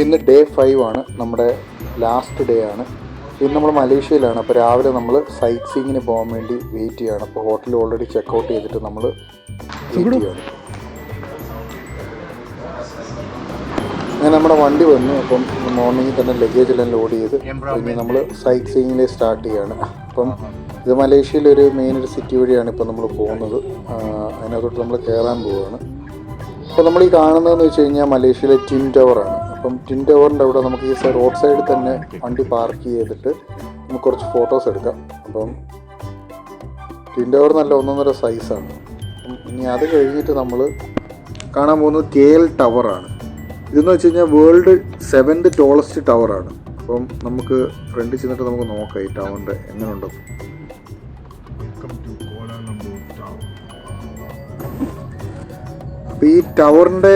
ഇന്ന് ഡേ 5 ആണ്, നമ്മുടെ ലാസ്റ്റ് ഡേ ആണ്. ഇന്ന് നമ്മൾ മലേഷ്യയിലാണ്. അപ്പോൾ രാവിലെ നമ്മൾ സൈറ്റ് സീയിങ്ങിന് പോകാൻ വേണ്ടി വെയിറ്റ് ചെയ്യണം. അപ്പോൾ ഹോട്ടൽ ഓൾറെഡി ചെക്കൗട്ട് ചെയ്തിട്ട് നമ്മൾ വെയിറ്റ് ചെയ്യണം. അങ്ങനെ നമ്മുടെ വണ്ടി വന്നു. അപ്പം മോർണിംഗിൽ തന്നെ ലഗേജ് എല്ലാം ലോഡ് ചെയ്ത് ഇനി നമ്മൾ സൈറ്റ് സീയിങ്ങിൽ സ്റ്റാർട്ട് ചെയ്യാണ്. അപ്പം ഇത് മലേഷ്യയിലൊരു മെയിൻ ഒരു സിറ്റി വഴിയാണ് ഇപ്പോൾ നമ്മൾ പോകുന്നത്. അതിനകത്തോട്ട് നമ്മൾ കയറാൻ പോവുകയാണ്. അപ്പോൾ നമ്മൾ ഈ കാണുന്നതെന്ന് വെച്ച് കഴിഞ്ഞാൽ മലേഷ്യയിലെ ട്വിൻ ടവറാണ്. അപ്പം ട്വിൻ ടവറിൻ്റെ അവിടെ നമുക്ക് ഈ റോഡ് സൈഡിൽ തന്നെ വണ്ടി പാർക്ക് ചെയ്തിട്ട് നമുക്ക് കുറച്ച് ഫോട്ടോസ് എടുക്കാം. അപ്പം ട്വിൻ ടവർ നല്ല ഒന്നൊന്നര സൈസാണ്. അപ്പം ഇനി അത് കഴിഞ്ഞിട്ട് നമ്മൾ കാണാൻ പോകുന്നത് KL ടവറാണ്. ഇതെന്ന് വെച്ച് കഴിഞ്ഞാൽ വേൾഡ് 7th ടോളസ്റ്റ് ടവറാണ്. അപ്പം നമുക്ക് ഫ്രണ്ടിൽ ചെന്നിട്ട് നമുക്ക് നോക്കാം ഈ ടവറിൻ്റെ എങ്ങനെയുണ്ടെന്ന്. അപ്പോൾ ഈ ടവറിൻ്റെ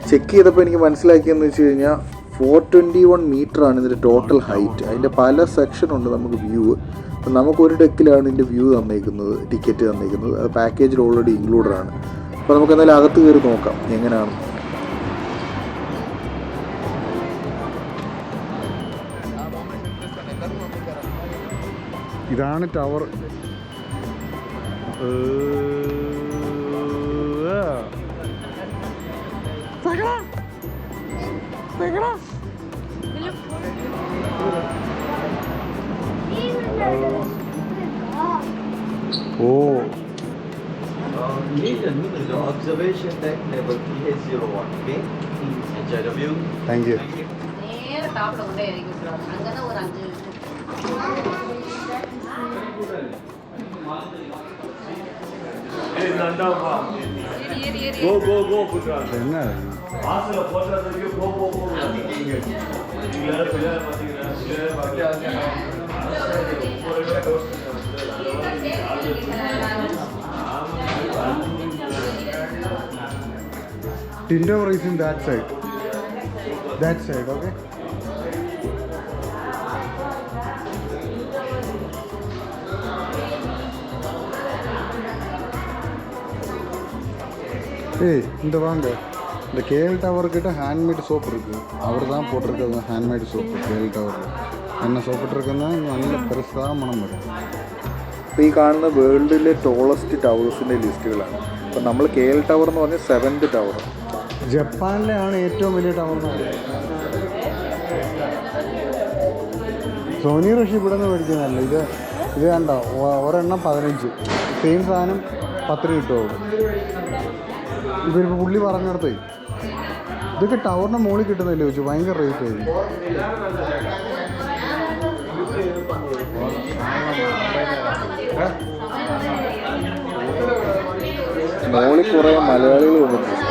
ചെക്ക് ചെയ്തപ്പോൾ എനിക്ക് മനസ്സിലാക്കിയെന്ന് വെച്ച് കഴിഞ്ഞാൽ 421 മീറ്ററാണ് ഇതിൻ്റെ ടോട്ടൽ ഹൈറ്റ്. അതിൻ്റെ പല സെക്ഷനുണ്ട് നമുക്ക് വ്യൂ. അപ്പം നമുക്കൊരു ഡെക്കിലാണ് ഇതിൻ്റെ വ്യൂ തന്നേക്കുന്നത്, ടിക്കറ്റ് തന്നേക്കുന്നത്. അത് പാക്കേജിൽ ഓൾറെഡി ഇൻക്ലൂഡഡ് ആണ്. അപ്പോൾ നമുക്ക് എന്തായാലും അകത്ത് കയറി നോക്കാം എങ്ങനെയാണ്. ഇതാണ് tower. Oh. The observation deck level 301. Okay. Enjoy the view. Thank you. നേരെ ടാപ്പിൽ കൊണ്ടേ ഇരിക്കും. അങ്ങനെ ഒരു 5 Go, Putra. എന്നാ Asla Putra you go. Twin Tower is in that side. That side, okay? ஏய் இந்த வாங்க, இந்த KL டவர் கிட்ட ஹேண்ட்மேட் சோப் இருக்குது. அவர் தான் போட்டிருக்கிறது ஹேண்ட்மேட் சோப்பு KL ടവറിൽ. என்ன സോപ്പിട്ടിരിക്കുന്ന നല്ല പെരുസാ മണം വരും. അപ്പോൾ ഈ കാണുന്ന വേൾഡിലെ ടോളസ്റ്റ് ടവേഴ്സിൻ്റെ ലിസ്റ്റുകളാണ്. അപ്പോൾ നമ്മൾ KL ടവർ എന്ന് പറഞ്ഞാൽ 7th ടവർ. ജപ്പാനിലെയാണ് ഏറ്റവും വലിയ ടവർ. സോനി റഷി ഇവിടെ നിന്ന് മേടിക്കുന്നതല്ല. ഇത് കണ്ടോ, ഒരെണ്ണം 15, സെയിം സാധനം 10 കിട്ടുമോ. ഇവരിപ്പോൾ പുള്ളി പറഞ്ഞിടത്തേ ഇതൊക്കെ ടവറിൻ്റെ മുകളിൽ കിട്ടുന്നില്ല ചോദിച്ചു. ഭയങ്കര റേറ്റ് ആയിരുന്നു. മോളിൽ കുറേ മലയാളികൾ വന്നിട്ടുണ്ട്.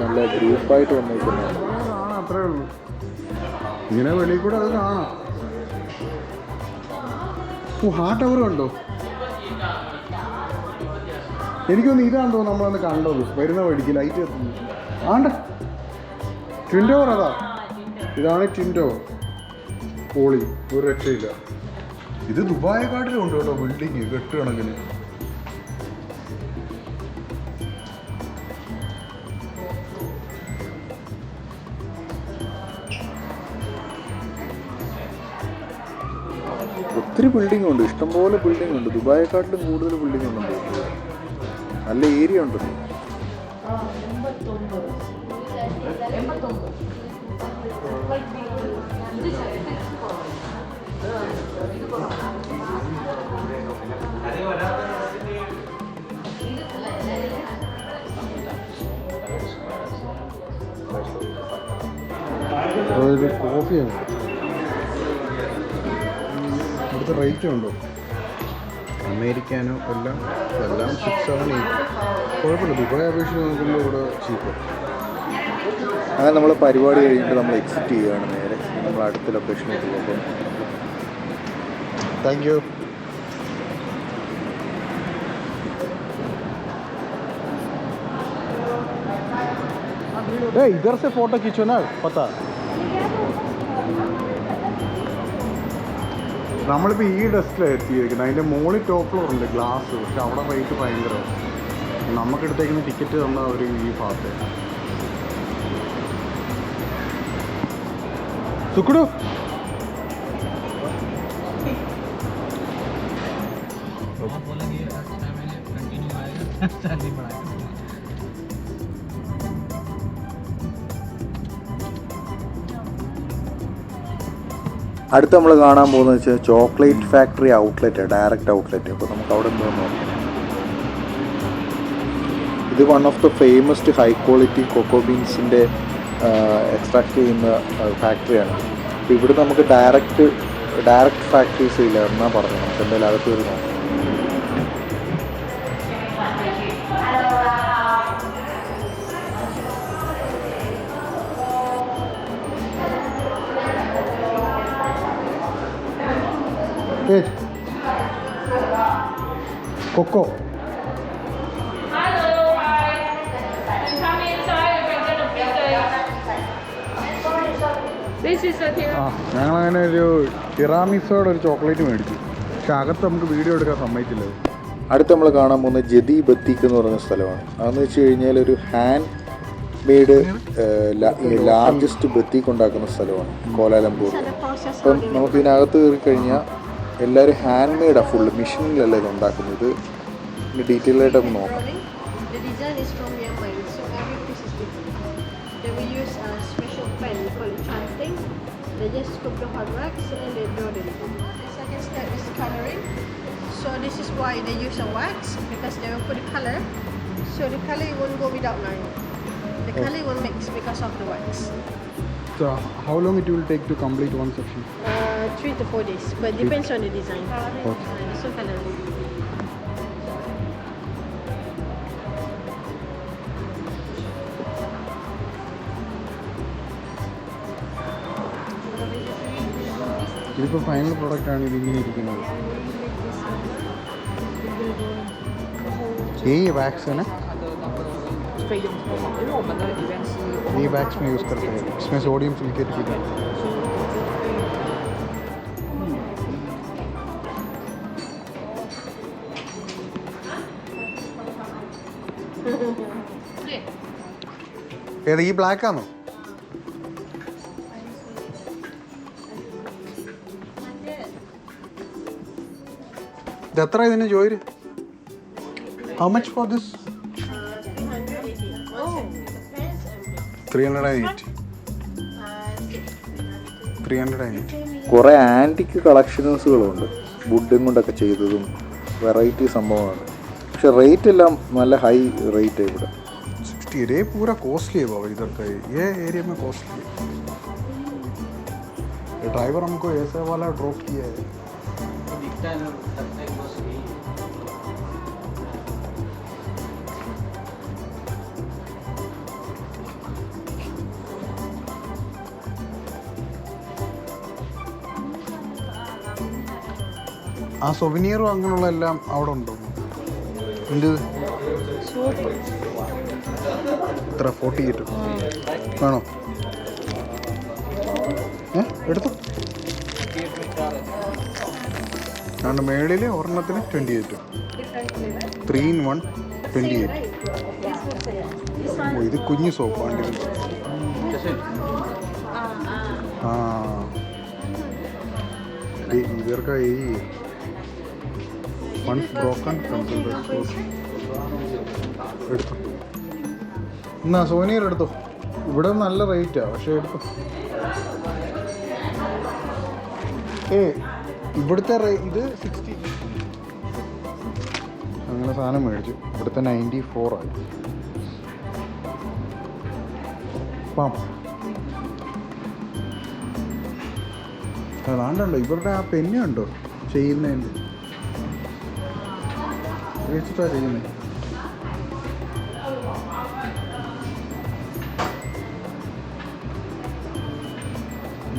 നല്ല ഗ്രൂപ്പായിട്ട് വന്നിരിക്കുന്നത് കാണാം, അത്രേ ഉള്ളൂ. ഇങ്ങനെ വെളിയിൽ കൂടെ അത് കാണാം. ആ ടവർ കണ്ടോ? എനിക്കൊന്ന് ഇതാണെന്ന് തോന്നുന്നു നമ്മളന്ന് കണ്ടത് വരുന്ന വഴിക്ക് ലൈറ്റ് എത്തുന്നു. ആണ്ട ട്വിൻ ടവർ അതാ. ഇതാണ് ട്വിൻ ടവർ. പോളി, ഒരു രക്ഷയില്ല. ഇത് ദുബായെക്കാട്ടിലും ഉണ്ട് കേട്ടോ ബിൽഡിങ്, 8 കണക്കിന്. ഒത്തിരി ബിൽഡിംഗ് ഉണ്ട്, ഇഷ്ടംപോലെ ബിൽഡിംഗ് ഉണ്ട്. ദുബായെക്കാട്ടിലും കൂടുതൽ ബിൽഡിംഗ് ഉണ്ട്. നല്ല ഏരിയ ഉണ്ട്. കോഫിയാണ്. ഇവിടുത്തെ റേറ്റ് ഉണ്ടോ? അമേരിക്കാനോ എല്ലാം 6, 7, 8. കുഴപ്പമില്ല. ദുബായ് അപേക്ഷിച്ച് നോക്കുമ്പോൾ ഇവിടെ ചീപ്പ്. അങ്ങനെ നമ്മൾ പരിപാടി കഴിഞ്ഞിട്ട് നമ്മൾ എക്സിറ്റ് ചെയ്യുകയാണ്. നേരെ നമ്മൾ അടുത്ത ലൊക്കേഷനിലേക്ക് പോകും. Thank you. इधर से फोटो खींचो ना, पता. നമ്മളിപ്പോൾ ഈ ഡെസ്കിലാണ് എത്തിയിരിക്കുന്നത്. അതിൻ്റെ മുകളിൽ ടോപ്പ് ഫ്ലോർ ഉണ്ട്, ഗ്ലാസ്. പക്ഷെ അവിടെ റേറ്റ് ഭയങ്കരമാണ്. നമുക്കെടുത്തേക്കുന്ന ടിക്കറ്റ് തന്ന ഒരു ഈ ഭാഗത്ത് തുക്കുടു അടുത്ത് നമ്മൾ കാണാൻ പോകുന്നത് വെച്ചാൽ chocolate factory outlet, direct outlet. അപ്പോൾ നമുക്ക് അവിടെ നിന്ന് നോക്കാം. ഇത് one of the famousest high quality cocoa ബീൻസിൻ്റെ എക്സ്ട്രാക്ട് ചെയ്യുന്ന ഫാക്ടറിയാണ്. അപ്പോൾ ഇവിടെ നമുക്ക് ഡയറക്റ്റ് ഫാക്ടറീസ് ഇല്ല എന്നാണ് പറഞ്ഞത്. നമുക്ക് എന്തായാലും അകത്ത് വരും നോക്കാം. കൊക്കോ ഞങ്ങളങ്ങനെ ഒരു ടിറാമിസോടെ ഒരു ചോക്ലേറ്റ് മേടിച്ചു. പക്ഷെ അകത്ത് നമുക്ക് വീഡിയോ എടുക്കാൻ സമ്മതിച്ചില്ല. അടുത്ത് നമ്മൾ കാണാൻ പോകുന്ന ജദി ബത്തീക്ക് എന്ന് പറയുന്ന സ്ഥലമാണ്. അതെന്ന് വെച്ച് കഴിഞ്ഞാൽ ഒരു ഹാൻഡ് മെയ്ഡ് ലാർജസ്റ്റ് ബത്തീക്ക് ഉണ്ടാക്കുന്ന സ്ഥലമാണ് കോലാലംപൂരിൽ. അപ്പം നമുക്ക് ഇതിനകത്ത് കയറി കഴിഞ്ഞാൽ എല്ലാവരും ഹാൻഡ് മെയ്ഡാണ്, ഫുള്ള് മെഷീനിലല്ല ഇത് ഉണ്ടാക്കുന്നത്. ഡീറ്റെയിൽ ആയിട്ട് നമുക്ക് നോക്കാം. The design is from Myanmar, so every piece is different. Then we use a special pen called chanting. They just scoop the hard wax and they draw the design. The second step is coloring. So this is why they use a wax, because they will put the color. So the color won't go without line. The color will mix because of the wax. So how long it will take to complete one section? 3 to 4 days, but depends on the design. Okay. So coloring. ഇതിപ്പോൾ final പ്രോഡക്റ്റാണ് ഇതിങ്ങനെ ഇരിക്കുന്നത്. ये wax है ना, ये wax में use करते हैं. इसमें सोडियम सिलिकेट भी है. ഏത് ഈ ബ്ലാക്ക് ആണോ? ഇത് എത്ര ഇതിന് ജോയിര്? How much for this? 380. 380. കുറേ ആൻറ്റിക് കളക്ഷൻസുകളുണ്ട്, വുഡും കൊണ്ടൊക്കെ ചെയ്തതും വെറൈറ്റി സംഭവമാണ്. പക്ഷെ റേറ്റ് എല്ലാം നല്ല ഹൈ റേറ്റ് है ഇവിടെ. 60. ये पूरा कॉस्टली है बाबा, इधर का ये एरिया में कॉस्टली है. ये ड्राइवर हमको ऐसा वाला ड्रॉप किया है. ആ സൊവിനിയറും അങ്ങനെയുള്ള എല്ലാം അവിടെ ഉണ്ടോ? എന്ത് എത്ര? 48 വേണോ? എടുത്തു. രണ്ട് മേളിൽ ഒരെണ്ണത്തിന് 28. 3 in 1 28. ഓ ഇത് കുഞ്ഞു സോപ്പാണ്. ആ ഇവർക്ക് ഈ once broken എടുത്തു. എന്നാ സോനിയർ എടുത്തു. ഇവിടെ നല്ല റേറ്റാണ്, പക്ഷേ എടുത്തു. ഇവിടുത്തെ ഇത് 60. അങ്ങനെ സാധനം മേടിച്ചു. ഇവിടുത്തെ 94 ആയി. അതാണ്ടല്ലോ ഇവരുടെ ആ പെന്നുണ്ടോ ചെയ്യുന്നതിൻ്റെ വെച്ചിട്ടാണ് ചെയ്യുന്നത്.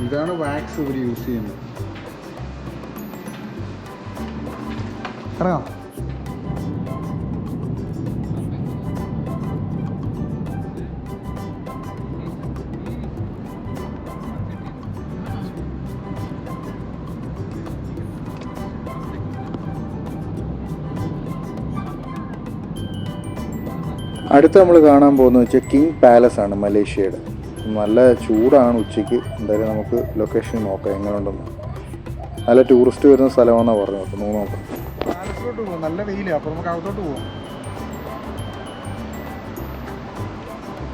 ഇതാണ് വാക്സ് ഇവർ യൂസ് ചെയ്യുന്നത്. അറിയാം. അടുത്ത് നമ്മൾ കാണാൻ പോകുന്നത് വെച്ചാൽ കിങ് പാലസ് ആണ് മലേഷ്യയുടെ. നല്ല ചൂടാണ് ഉച്ചയ്ക്ക്. എന്തായാലും നമുക്ക് ലൊക്കേഷൻ നോക്കാം എങ്ങനെ ഉണ്ടെന്ന്. നല്ല ടൂറിസ്റ്റ് വരുന്ന സ്ഥലമാണെന്നാണ് പറഞ്ഞത്. അപ്പോൾ നോക്കാം. പാലസിലോട്ട് പോകാം. നല്ല വെയിലാണ്. അപ്പോൾ നമുക്ക് അകത്തോട്ട് പോകാം.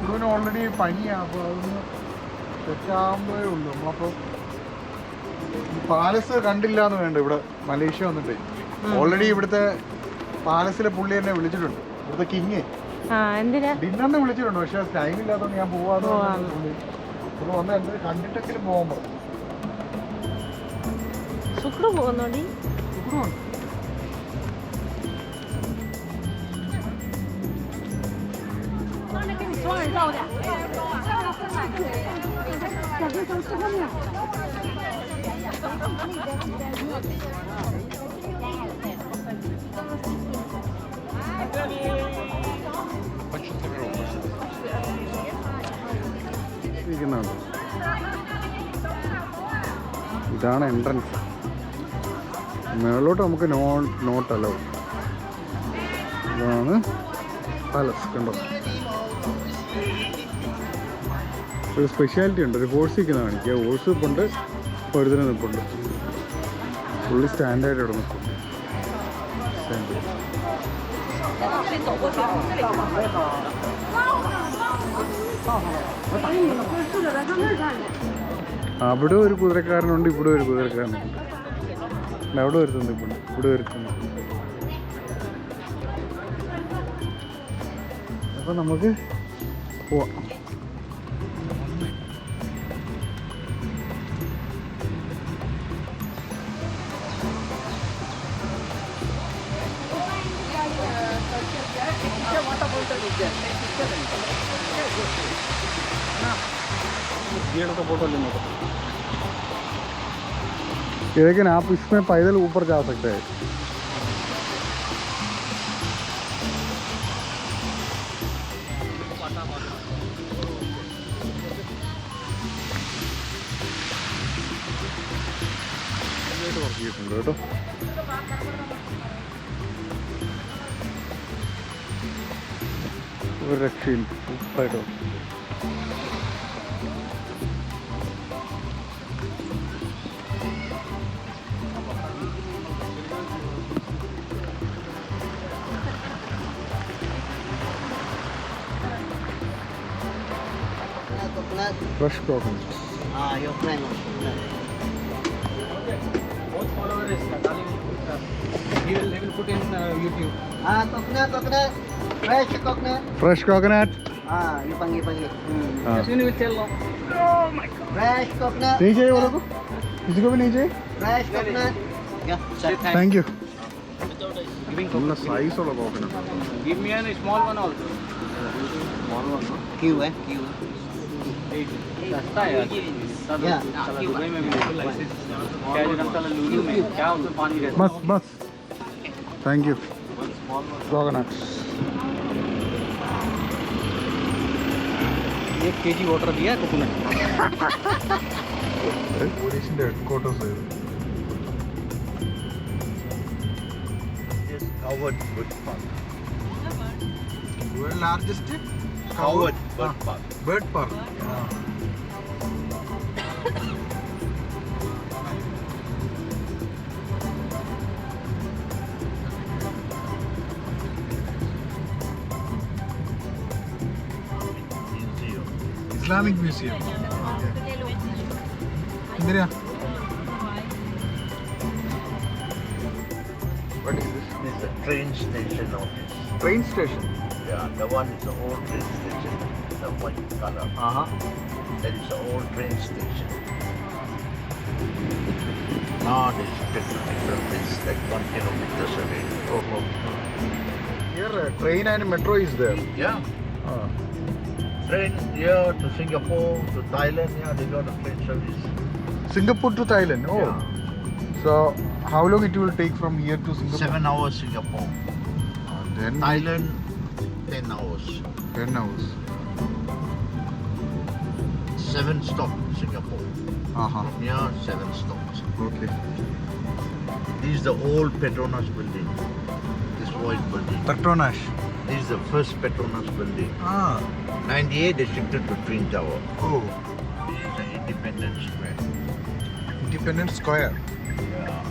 ഇവന് ഓൾറെഡി പനിയാണ്. അപ്പോൾ അതൊന്ന് സെറ്റാകുമ്പോഴേ ഉള്ളൂ. നമ്മളപ്പോൾ പാലസ് കണ്ടില്ല എന്ന് വേണ്ട. ഇവിടെ മലേഷ്യ വന്നിട്ടേ ഓൾറെഡി ഇവിടുത്തെ പാലസിലെ പുള്ളി എന്നെ വിളിച്ചിട്ടുണ്ട്. ഇവിടുത്തെ കിങ് ഡിന്നറിന് വിളിച്ചിട്ടുണ്ട്. പക്ഷെ ടൈം ഇല്ലാത്തതുകൊണ്ട് ഞാൻ പോവാതെ ഇവിടെ വന്ന് എന്തായാലും കണ്ടിട്ടെങ്കിലും പോകാൻ പറഞ്ഞു. ശുക്രു പോകുന്നോടി. ഇതാണ് എൻട്രൻസ്. മേളിലോട്ട് നമുക്ക് നോട്ട് അലോ. ഇതാണ് പാലസ്. കണ്ടോ, ഒരു സ്പെഷ്യാലിറ്റി ഉണ്ട്. ഒരു ഹോഴ്സ് നിൽക്കുന്ന കാണിക്കുക. ഹോഴ്സ് നിൽപ്പുണ്ട്, പഴുതിന് നിൽപ്പുണ്ട്. ഫുള്ളി സ്റ്റാൻഡേർഡ് ഇവിടെ നിൽപ്പുണ്ട്. അവിടെ ഒരു കുതിരക്കാരനുണ്ട്, ഇവിടെ ഒരു കുതിരക്കാരനുണ്ട്. അവിടെ വരുത്തുണ്ട്, ഇവിടെ വരുത്തുണ്ട്. അപ്പോൾ നമുക്ക് പോവാം. लेकिन आप इसमें पैदल ऊपर जा सकते हैं. കേട്ടോ ഒരു രക്ഷയും ഉപ്പായിട്ടോ. Fresh coconut. Your friend. He will put in YouTube. Coconut. Fresh coconut. You panggil. Sini will tell. Oh my god. Fresh coconut. नहीं चाहिए वालों को? किसी को भी नहीं चाहिए? Fresh coconut. Yeah. Thank you. Giving നല്ല സൈസ് ഉള്ള coconut. Give me a small one also. Small one. Q. सस्ता है यार. Yeah. दुबई में भी क्या जो लूलू में क्या उसमें पानी रहता है. बस thank you. coconut. 1 kg water दिया है कोकोनट. പോലീസിന്റെ headquarters. Covered bird park. World largest Covered bird park. bird park. Islamic Museum. എന്തിനാ? What is this? This is a train station office. Train station. Yeah, the one is the old train station, the white color. That is the old train station. Now this is like 1 kilometer away. Here train and metro is there. Yeah. Train here to Singapore, to Thailand, yeah, they got a train service. Singapore to Thailand. Oh. Yeah. So how long it will take from here to Singapore? 7 hours Singapore. Then Thailand, 10 hours. 10 hours. 7 stops Singapore. From here, 7 stops. Okay. This is the old Petronas building. This white building. Petronas. This is the first Petronas building. Ah. 98 they shifted to Twin Tower. Oh. This is the Independence Square. Independence Square. Yeah.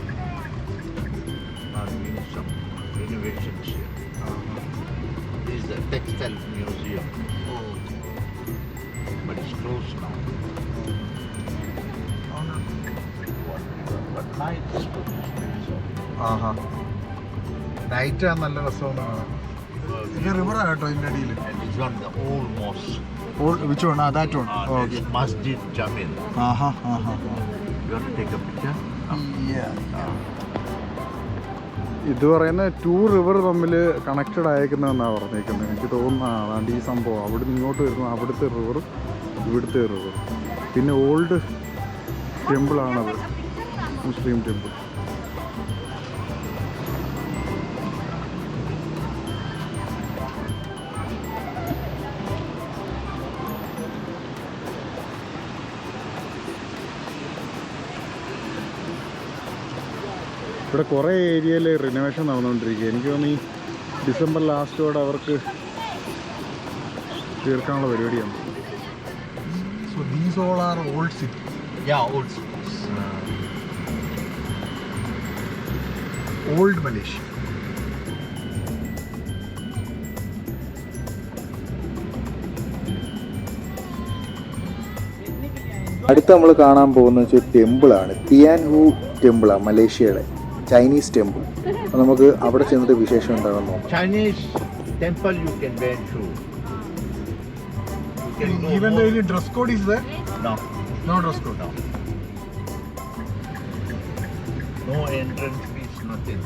Now doing some renovations here. This is the Textile Museum. Oh. But it's closed now. But night is good. Aaha. Night ആണ് നല്ല രസമാണ്. ഇത് river ആട്ടോ ഇതിൻ്റെ അടിയിൽ. And this one the old mosque. Which one? That one. This is Masjid Jamil. Aaha Aaha. You want to take a picture? ഇത് പറയുന്ന 2 river തമ്മിൽ കണക്റ്റഡ് ആയേക്കുന്നതെന്നാണ് പറഞ്ഞേക്കുന്നത്. എനിക്ക് തോന്നുന്നു അതാണ്ട് ഈ സംഭവം അവിടെ നിന്ന് ഇങ്ങോട്ട് വരുന്നു. അവിടുത്തെ റിവർ ഇവിടുത്തെ റിവർ. പിന്നെ ഓൾഡ് ടെമ്പിളാണത്, മുസ്ലിം ടെമ്പിൾ. ഇവിടെ കുറേ ഏരിയയിൽ റിനോവേഷൻ നടന്നുകൊണ്ടിരിക്കുക. എനിക്ക് തോന്നുന്നു ഈ ഡിസംബർ ലാസ്റ്റോടെ അവർക്ക് തീർക്കാനുള്ള പരിപാടിയാണ്. So these all are old city. Yeah, old cities. Old Malaysia. അടുത്ത് നമ്മൾ കാണാൻ പോകുന്ന വെച്ചാൽ ടെമ്പിളാണ്. Tien who ടെമ്പിളാണ്, മലേഷ്യയുടെ Chinese temple. അപ്പോൾ നമുക്ക് അവിടെ ചെന്നിട്ട് വിശേഷം എന്താണെന്ന് നോക്കാം. Chinese temple you can wear shoe. You can go Even more- though dress code is there? No, No dress code. no. No entrance fees, nothing.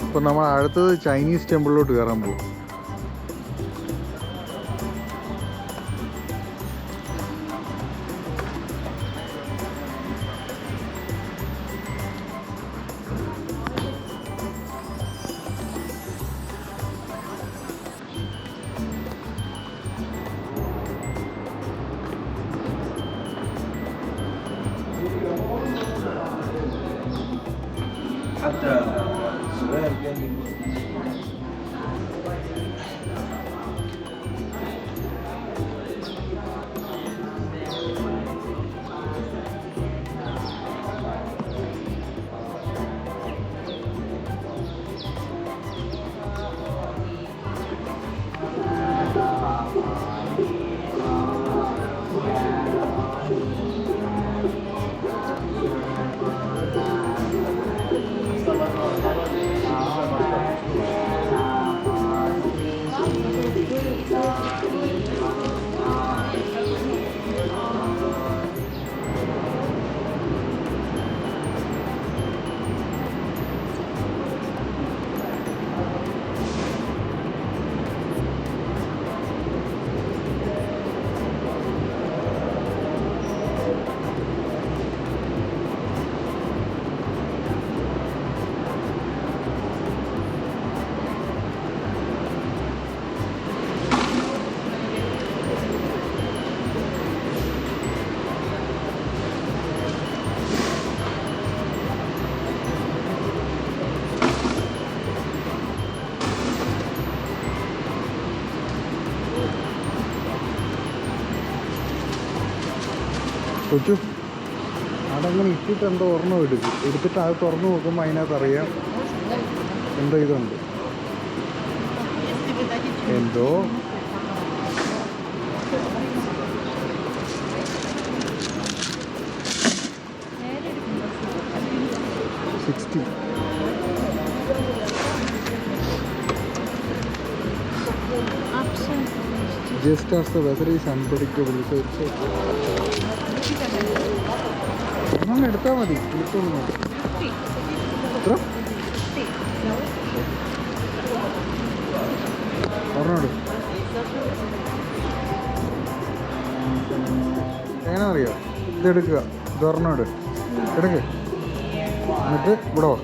അപ്പോൾ നമ്മൾ അടുത്തത് ചൈനീസ് ടെമ്പിളിലോട്ട് കയറാൻ പോകും. കൊച്ചു അതങ്ങനെ ഇട്ടിട്ട് എന്തോ ഒരെണ്ണം എടുത്തിട്ട് അത് തുറന്നു നോക്കുമ്പോൾ അതിനകത്ത് അറിയാം എന്തോ ഇതുണ്ട്, എന്തോ just as the weather is unpredictable, so it's okay. ഒന്നും എടുത്താൽ മതി, എടുത്തോളൂ. എത്ര പറഞ്ഞോട് എങ്ങനെ അറിയോ? ഇതെടുക്കുക, ഇത് പറഞ്ഞോട് എടുക്ക്, എന്നിട്ട് ഇവിടെ വാ.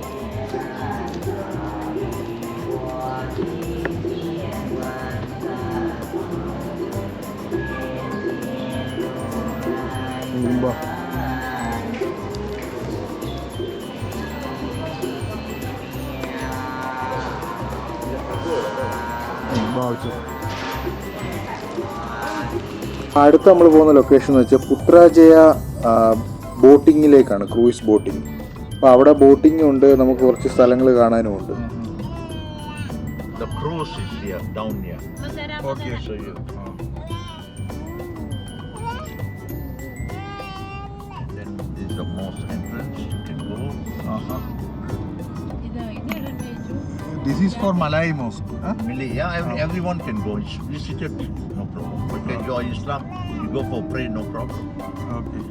അടുത്ത് നമ്മൾ പോകുന്ന ലൊക്കേഷൻ എന്ന് വെച്ചാൽ പുത്രാജയ ബോട്ടിങ്ങിലേക്കാണ്, ക്രൂയിസ് ബോട്ടിങ്. അപ്പോൾ അവിടെ ബോട്ടിങ്ങും ഉണ്ട്, നമുക്ക് കുറച്ച് സ്ഥലങ്ങൾ കാണാനും ഉണ്ട്. The cruise is here, down here. Okay, so you. Then this is the most entrance. You can go. This is for Malay mosque. Really, yeah, everyone can go. It's visited, no problem. But enjoy Islam. You go for pray, no problem. Okay.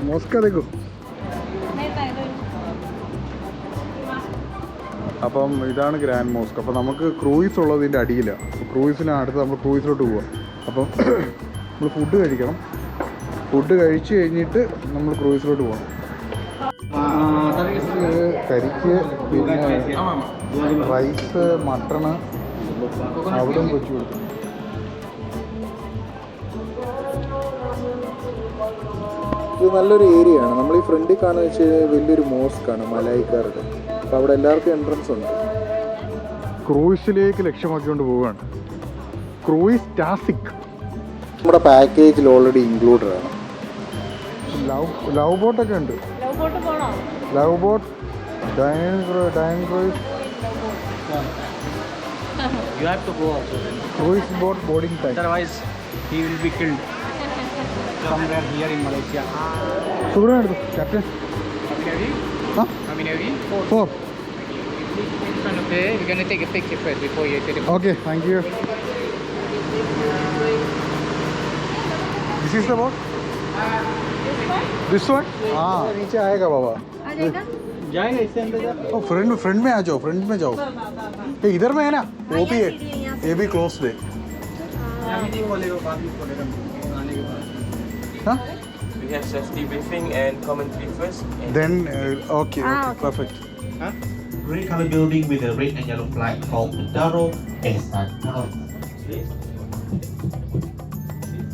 Mosque देखो. അപ്പം ഇതാണ് grand mosque. അപ്പോൾ നമുക്ക് cruise ഉള്ളത് ഇതിൻ്റെ അടിയിലാണ്. ക്രൂയിസിന് അടുത്ത് നമ്മൾ ക്രൂയിസിലോട്ട് പോവാം. അപ്പം നമ്മൾ ഫുഡ് കഴിക്കണം. ഫുഡ് കഴിച്ച് കഴിഞ്ഞിട്ട് നമ്മൾ ക്രൂയിസിലോട്ട് പോകണം. കരിക്ക്, പിന്നെ റൈസ്, മട്ടണ്, അവിടെയും വെച്ച് കൊടുക്കും. ഇത് നല്ലൊരു ഏരിയ ആണ്. നമ്മൾ ഈ ഫ്രണ്ടിൽ കാണുന്ന വെച്ച് വലിയൊരു മോസ്കാണ് മലായിക്കാരുടെ. അപ്പോൾ അവിടെ എല്ലാവർക്കും എൻട്രൻസ് ഉണ്ട്. ക്രൂയിസിലേക്ക് ലക്ഷ്യമാക്കിക്കൊണ്ട് പോവുകയാണ്. ക്രൂയിസ് ടാസിക് നമ്മുടെ പാക്കേജിൽ ഓൾറെഡി ഇൻക്ലൂഡഡ് ആണ്. ലവ് ബോട്ടൊക്കെ ഉണ്ട്. Love boat, dining cruise, You have to go also. Cruise boat boarding time. Otherwise, he will be killed somewhere here in Malaysia. സുഖം എടുത്തു captain. Four. Okay, we're gonna take a picture first before you take a Okay, thank you. This is the boat? This one? हाँ, नीचे आएगा बाबा. जाएगा इससे अंदर. ओ front में आ जाओ, फ्रंट में जाओ. ये इधर में है ना? वो भी है. ये भी क्लोज्ड है. बोलेगा बाद में बोलेगा आने के बाद. हाँ? We have safety briefing and commentary first. Then okay, perfect. Huh? Red color building with a red and yellow flag called Daro Ehsan Tower.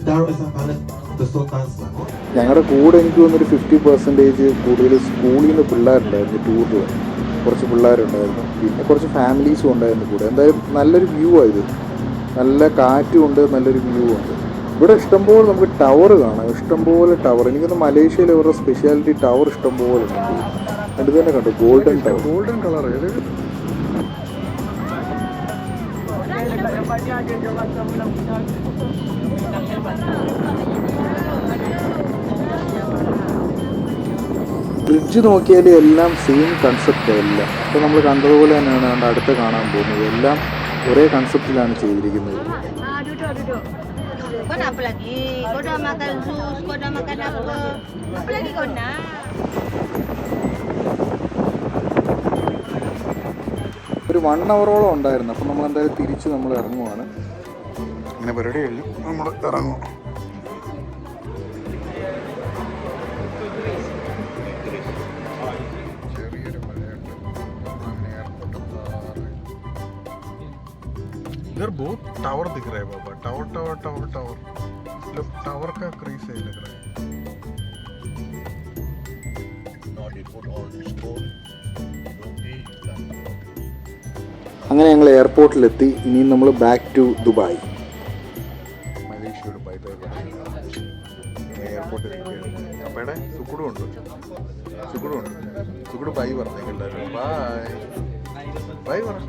Daro Ehsan Palace, the Sultan's Lagoon. ഞങ്ങളുടെ കൂടെ എനിക്ക് തോന്നുന്നൊരു 50% കൂടുതൽ സ്കൂളിൽ നിന്ന് പിള്ളേരുണ്ടായിരുന്നു. ടൂറിൽ കുറച്ച് പിള്ളേരുണ്ടായിരുന്നു, പിന്നെ കുറച്ച് ഫാമിലീസും ഉണ്ടായിരുന്നു കൂടെ. എന്തായാലും നല്ലൊരു വ്യൂ ആയത്, നല്ല കാറ്റും ഉണ്ട്, നല്ലൊരു വ്യൂ ഉണ്ട്. ഇവിടെ ഇഷ്ടംപോലെ നമുക്ക് ടവർ കാണാം, ഇഷ്ടംപോലെ ടവർ. എനിക്കൊന്ന് മലേഷ്യയിൽ ഇവരുടെ സ്പെഷ്യാലിറ്റി ടവർ ഇഷ്ടംപോലെ ഉണ്ട്. അത് തന്നെ കണ്ടു, golden tower, golden colour. Bridge നോക്കിയാൽ എല്ലാം സെയിം കൺസെപ്റ്റ് എല്ലാം. ഇപ്പോൾ നമ്മൾ കണ്ടതുപോലെ തന്നെയാണ് അടുത്ത് കാണാൻ പോകുന്നത്. എല്ലാം ഒരേ കൺസെപ്റ്റിലാണ് ചെയ്തിരിക്കുന്നത്. Duduk. Kau nak apa lagi? Kau dah makan jus, kau dah makan apa? Apa lagi kau nak? ഒരു 1 hour ഉണ്ടായിരുന്നു. അപ്പം നമ്മൾ എന്തായാലും തിരിച്ച് നമ്മൾ ഇറങ്ങുവാണ്. ഇങ്ങനെ പരിപാടി കഴിഞ്ഞു നമ്മൾ ഇറങ്ങും. ചെറിയൊരു മഴയുണ്ട്. അങ്ങനെ എയർപോർട്ട് इधर बहुत टावर दिख रहा है बाबा. टावर टावर टावर टावर मतलब टावर का क्रेज है लग रहा है. Now they put all this gold. അങ്ങനെ ഞങ്ങൾ എയർപോർട്ടിലെത്തി. ഇനി നമ്മൾ ബാക്ക് ടു ദുബായ്. മലേഷ്യയുടെ എയർപോർട്ടിൽ അമ്മയുടെ സുക്കുടുണ്ട്. സുക്കുട് ബൈ പറഞ്ഞേക്കെല്ലാവരും. ബൈ ബൈ പറഞ്ഞു.